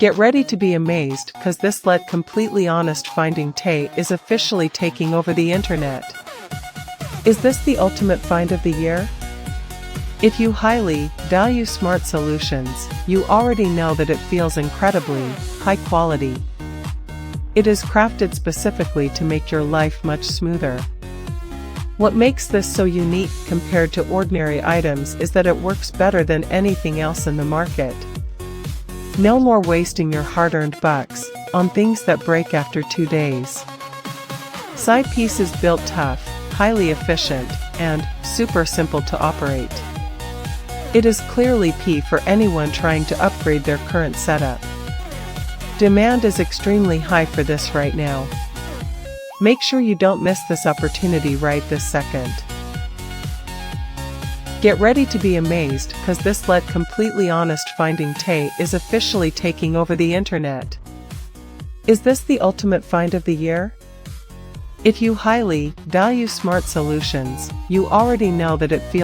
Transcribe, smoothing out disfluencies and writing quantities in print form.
Get ready to be amazed, cause this let completely honest finding Tay is officially taking over the internet. Is this the ultimate find of the year? If you highly value smart solutions, you already know that it feels incredibly high quality. It is crafted specifically to make your life much smoother. What makes this so unique compared to ordinary items is that it works better than anything else in the market. No more wasting your hard-earned bucks on things that break after 2 days. Side piece is built tough, highly efficient, and super simple to operate. It is clearly P for anyone trying to upgrade their current setup. Demand is extremely high for this right now. Make sure you don't miss this opportunity right this second. Get ready to be amazed, cause this let completely honest finding Tay is officially taking over the internet. Is this the ultimate find of the year? If you highly value smart solutions, you already know that it feels